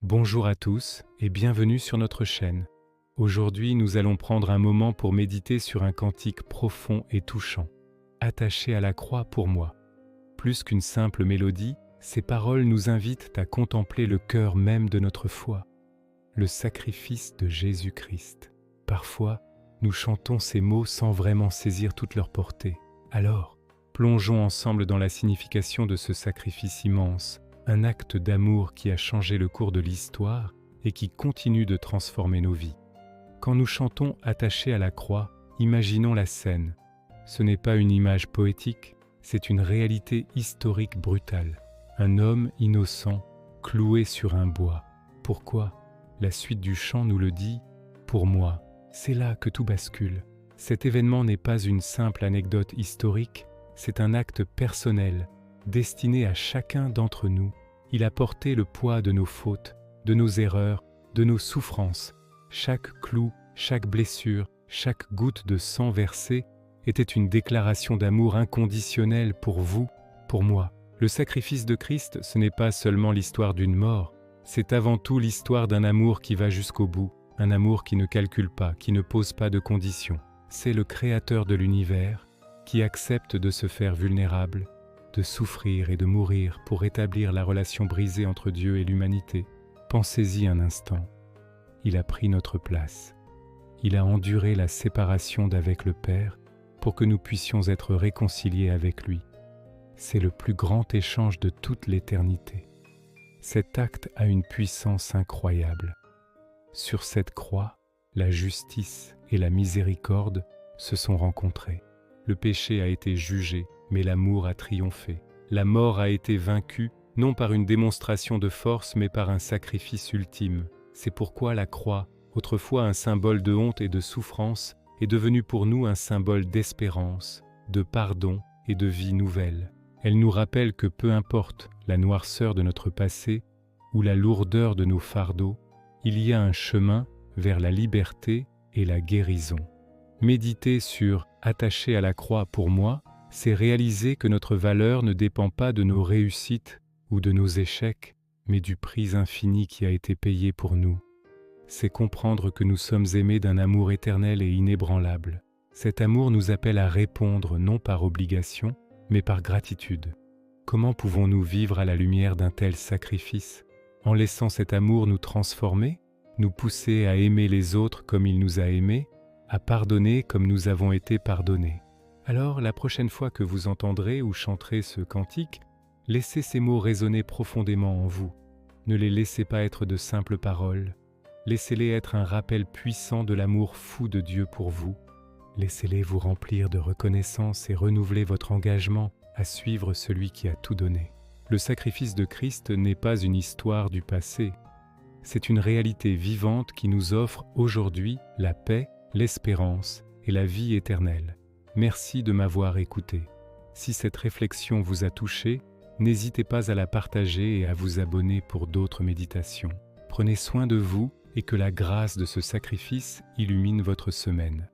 Bonjour à tous et bienvenue sur notre chaîne. Aujourd'hui, nous allons prendre un moment pour méditer sur un cantique profond et touchant. Attaché à la croix pour moi. Plus qu'une simple mélodie, ces paroles nous invitent à contempler le cœur même de notre foi, le sacrifice de Jésus-Christ. Parfois, nous chantons ces mots sans vraiment saisir toute leur portée. Alors, plongeons ensemble dans la signification de ce sacrifice immense, un acte d'amour qui a changé le cours de l'histoire et qui continue de transformer nos vies. Quand nous chantons attachés à la croix, imaginons la scène. Ce n'est pas une image poétique, c'est une réalité historique brutale. Un homme innocent, cloué sur un bois. Pourquoi ? La suite du chant nous le dit, pour moi, c'est là que tout bascule. Cet événement n'est pas une simple anecdote historique, c'est un acte personnel, destiné à chacun d'entre nous. Il a porté le poids de nos fautes, de nos erreurs, de nos souffrances. Chaque clou, chaque blessure, chaque goutte de sang versée était une déclaration d'amour inconditionnel pour vous, pour moi. Le sacrifice de Christ, ce n'est pas seulement l'histoire d'une mort, c'est avant tout l'histoire d'un amour qui va jusqu'au bout, un amour qui ne calcule pas, qui ne pose pas de conditions. C'est le Créateur de l'univers qui accepte de se faire vulnérable, de souffrir et de mourir pour rétablir la relation brisée entre Dieu et l'humanité. Pensez-y un instant. Il a pris notre place. Il a enduré la séparation d'avec le Père pour que nous puissions être réconciliés avec lui. C'est le plus grand échange de toute l'éternité. Cet acte a une puissance incroyable. Sur cette croix, la justice et la miséricorde se sont rencontrées. Le péché a été jugé, mais l'amour a triomphé. La mort a été vaincue, non par une démonstration de force, mais par un sacrifice ultime. C'est pourquoi la croix, autrefois un symbole de honte et de souffrance, est devenue pour nous un symbole d'espérance, de pardon et de vie nouvelle. Elle nous rappelle que peu importe la noirceur de notre passé ou la lourdeur de nos fardeaux, il y a un chemin vers la liberté et la guérison. Méditer sur « Attaché à la croix pour moi », c'est réaliser que notre valeur ne dépend pas de nos réussites ou de nos échecs, mais du prix infini qui a été payé pour nous. C'est comprendre que nous sommes aimés d'un amour éternel et inébranlable. Cet amour nous appelle à répondre non par obligation, mais par gratitude. Comment pouvons-nous vivre à la lumière d'un tel sacrifice ? En laissant cet amour nous transformer, nous pousser à aimer les autres comme il nous a aimés, à pardonner comme nous avons été pardonnés. Alors, la prochaine fois que vous entendrez ou chanterez ce cantique, laissez ces mots résonner profondément en vous. Ne les laissez pas être de simples paroles. Laissez-les être un rappel puissant de l'amour fou de Dieu pour vous. Laissez-les vous remplir de reconnaissance et renouveler votre engagement à suivre celui qui a tout donné. Le sacrifice de Christ n'est pas une histoire du passé. C'est une réalité vivante qui nous offre aujourd'hui la paix, l'espérance et la vie éternelle. Merci de m'avoir écouté. Si cette réflexion vous a touché, n'hésitez pas à la partager et à vous abonner pour d'autres méditations. Prenez soin de vous et que la grâce de ce sacrifice illumine votre semaine.